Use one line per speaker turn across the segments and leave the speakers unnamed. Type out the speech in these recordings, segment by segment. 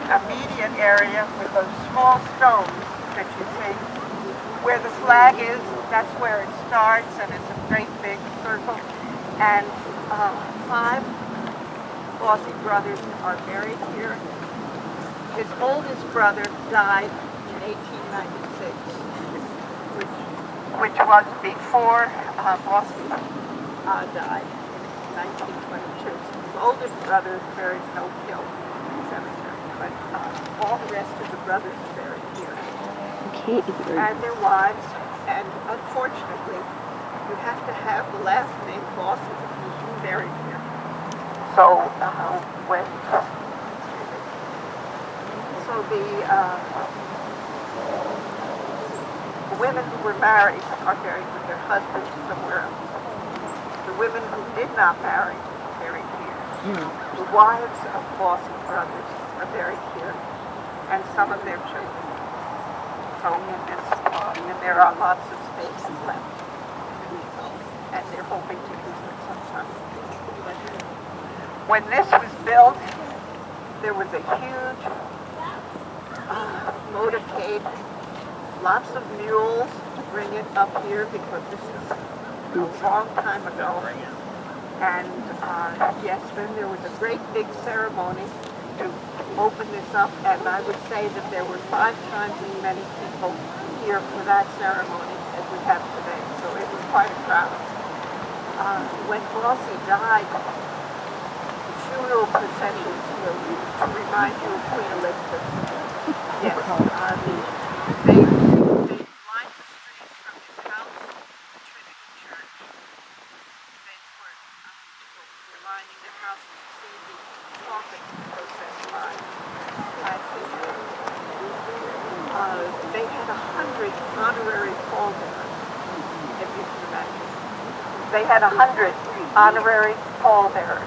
a median area with those small stones that you see. Where the flag is, that's where it starts, and it's a great big circle. And 5 Bossy brothers are buried here. His oldest brother died in 1896, which was before Bossy died in 1922. So his oldest brother is buried in Oak Hill Cemetery, but all the rest of the brothers are buried here.
Okay.
And their wives, and unfortunately, you have to have the last name Bossy to be buried here. So when the women who were married are buried with their husbands somewhere else. The women who did not marry are buried here. The wives of Bossy brothers are buried here, and some of their children. So and there are lots of spaces left, and they're hoping to use them sometime. When this was built, there was a huge motorcade, lots of mules to bring it up here because this is a long time ago. And yes, then there was a great big ceremony to open this up, and I would say that there were 5 times as many people here for that ceremony as we have today. So it was quite a crowd. When Bossy died, funeral processions to remind you of Queen Elizabeth. Yes, they lined the streets from his house to Trinity Church. They were lining the house to see the coffin process by. They had 100 honorary pallbearers, if you can imagine. They had 100 honorary pallbearers.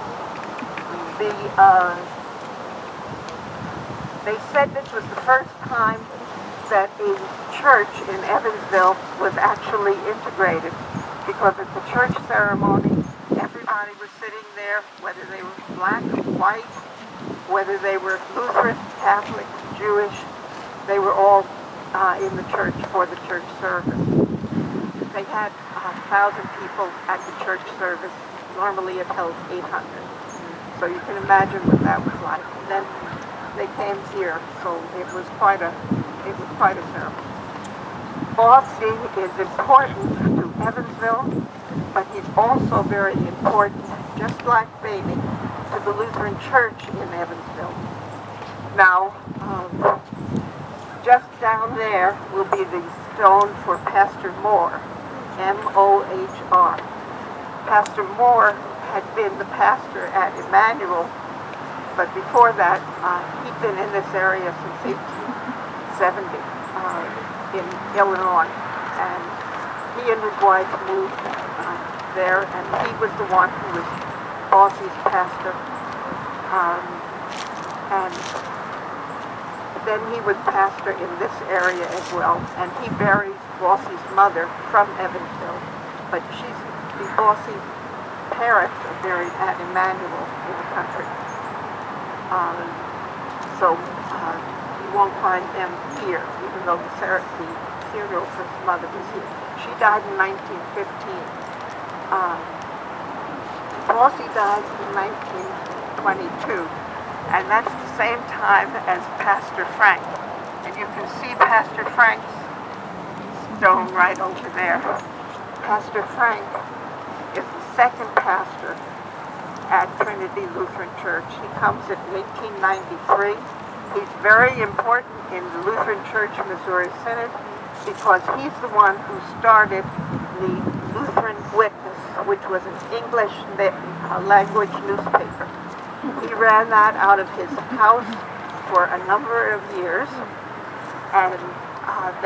They said this was the first time that a church in Evansville was actually integrated, because at the church ceremony, everybody was sitting there, whether they were black, white, whether they were Lutheran, Catholic, Jewish, they were all in the church for the church service. They had 1,000 people at the church service. Normally it held 800. So you can imagine what that was like. And then they came here, so it was quite a ceremony. Bossy is important to Evansville, but he's also very important, just like Baby, to the Lutheran Church in Evansville. Now, just down there will be the stone for Pastor Moore, M-O-H-R. Pastor Moore had been the pastor at Emmanuel, but before that, he'd been in this area since 1870 in Illinois, and he and his wife moved there, and he was the one who was Bossy's pastor, and then he was pastor in this area as well, and he buries Bossy's mother from Evansville, but the Bossy parents are buried at Emmanuel in the country. So you won't find them here, even though the funeral for his mother was here. She died in 1915. Bossy died in 1922, and that's the same time as Pastor Frank. And you can see Pastor Frank's stone right over there. Pastor Frank is the second pastor at Trinity Lutheran Church. He comes in 1893. He's very important in the Lutheran Church Missouri Synod because he's the one who started the Lutheran Witness, which was an English language newspaper. He ran that out of his house for a number of years, and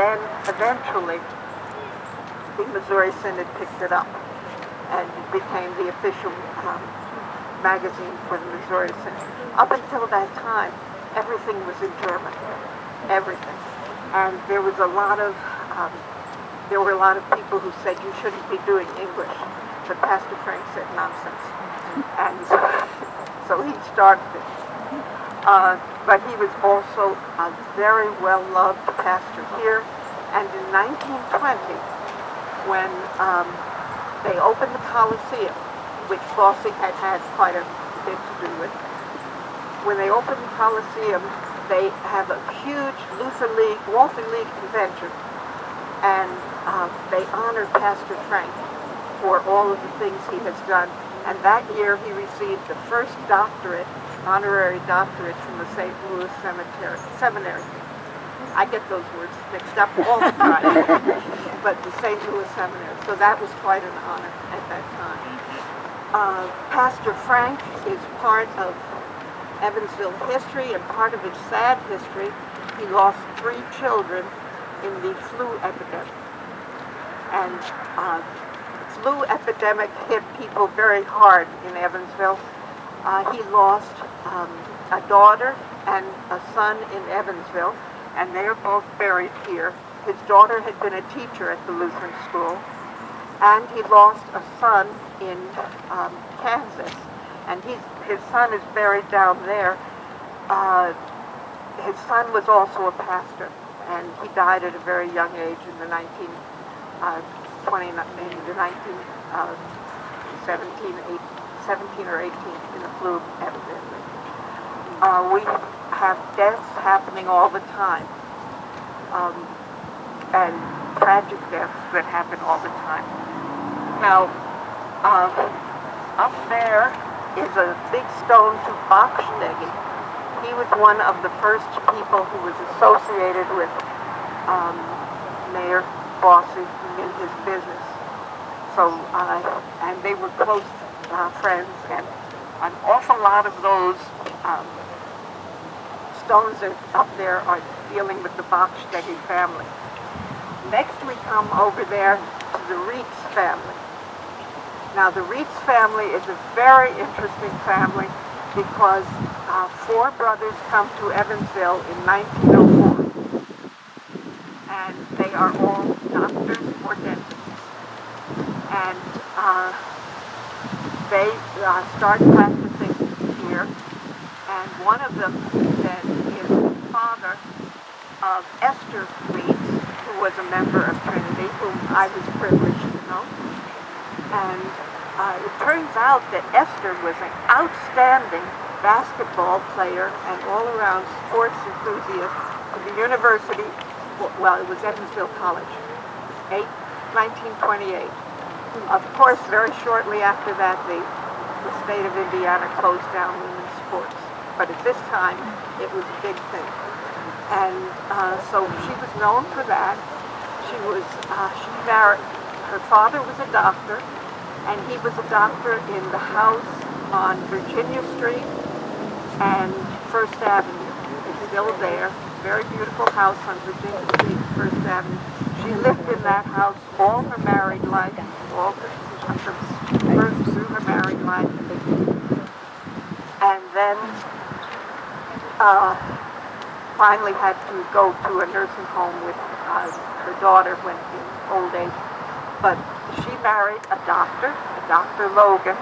then eventually the Missouri Synod picked it up, and it became the official magazine for the Missouri Synod. Up until that time, everything was in German, everything. And there were a lot of people who said you shouldn't be doing English, but Pastor Frank said nonsense, and so he started it. But he was also a very well-loved pastor here. And in 1920, when they opened the Coliseum, which Bossy had had quite a bit to do with, when they opened the Coliseum, they have a huge Walton League convention, and they honor Pastor Frank for all of the things he has done. And that year he received the first doctorate, honorary doctorate from the St. Louis Seminary. I get those words mixed up all the time, but the St. Louis Seminary. So that was quite an honor at that time. Pastor Frank is part of Evansville history and part of its sad history. He lost 3 children in the flu epidemic. And the flu epidemic hit people very hard in Evansville. He lost a daughter and a son in Evansville, and they are both buried here. His daughter had been a teacher at the Lutheran school, and he lost a son in Kansas, and his son is buried down there. His son was also a pastor, and he died at a very young age in the 17 or 18 in the flu epidemic. We have deaths happening all the time, and tragic deaths that happen all the time. Now, up there is a big stone to Bachstegi. He was one of the first people who was associated with Mayor Bossy in his business. So, and they were close friends, and an awful lot of those stones that up there are dealing with the Bachstegi family. Next we come over there to the Reitz family. Now the Reitz family is a very interesting family because 4 brothers come to Evansville in 1904, and they are all doctors or dentists. And they start practicing here, and one of them then is the father of Esther Reitz, who was a member of Trinity, whom I was privileged to know. And it turns out that Esther was an outstanding basketball player and all-around sports enthusiast to the university, well, it was Evansville College, 1928. Of course, very shortly after that, the state of Indiana closed down women's sports. But at this time, it was a big thing. And so she was known for that. She married, her father was a doctor, and he was a doctor in the house on Virginia Street and First Avenue. It's still there. Very beautiful house on Virginia Street and First Avenue. She lived in that house all her married life, first through her married life, and then finally had to go to a nursing home with her daughter when in old age. But she married a doctor, Dr. Logan,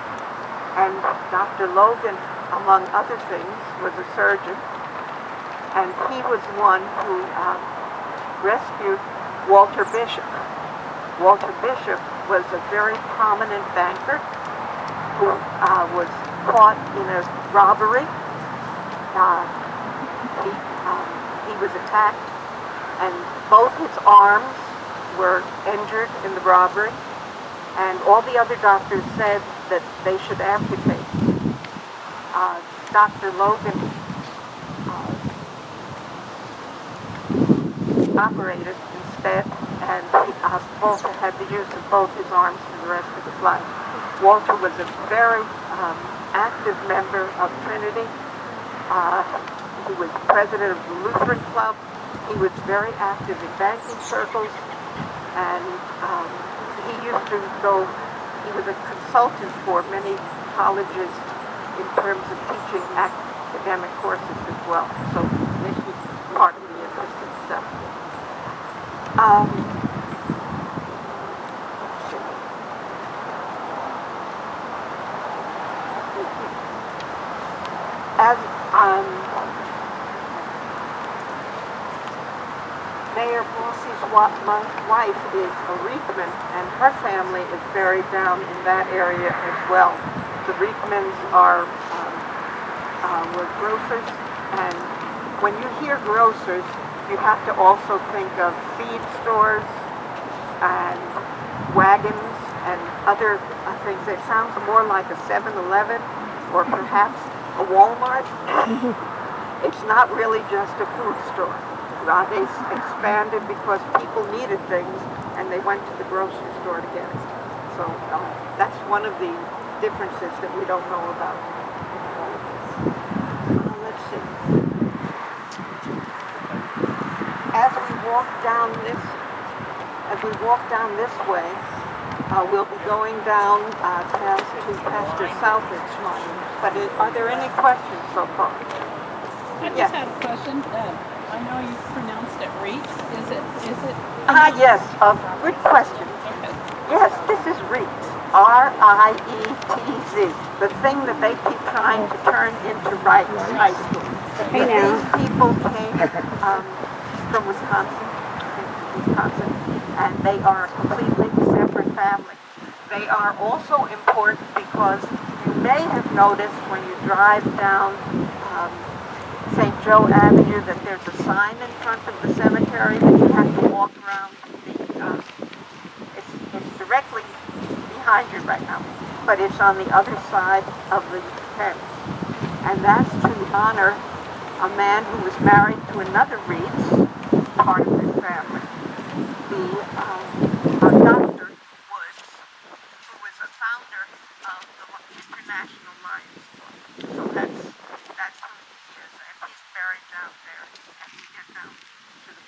and Dr. Logan, among other things, was a surgeon, and he was one who rescued Walter Bishop. Walter Bishop was a very prominent banker who was caught in a robbery. He was attacked, and both his arms were injured in the robbery, and all the other doctors said that they should amputate. Dr. Logan operated instead, and Walter had the use of both his arms for the rest of his life. Walter was a very active member of Trinity. He was president of the Lutheran Club. He was very active in banking circles, and he used to go, he was a consultant for many colleges in terms of teaching academic courses as well. So this was part of the interesting stuff. As Mayor Bossie's wife is a Reekman, and her family is buried down in that area as well. The Reekmans were grocers, and when you hear grocers, you have to also think of feed stores and wagons and other things. It sounds more like a 7-Eleven or perhaps a Walmart. It's not really just a food store. They expanded because people needed things and they went to the grocery store to get it. So that's one of the differences that we don't know about. Let's see. As we walk down this way, we'll be going down past Pastor Southard's monument. But are there any questions so far?
I just had a question. I know you pronounced it Reeds. Is it?
Yes. Good question.
Okay.
Yes, this is Reeds. R-I-E-T-Z. The thing that they keep trying to turn into Wrights High School.
Hey now.
These people came from Wisconsin, and they are a completely separate family. They are also important because you may have noticed when you drive down St. Joe Avenue that there's a sign in front of the cemetery that you have to walk around. It's directly behind you right now, but it's on the other side of the fence. And that's to honor a man who was married to another Reeds, part of his family. The Dr. Woods, who was a founder of the International Lions Club. So that's who he is, and he's buried down there as we get down to the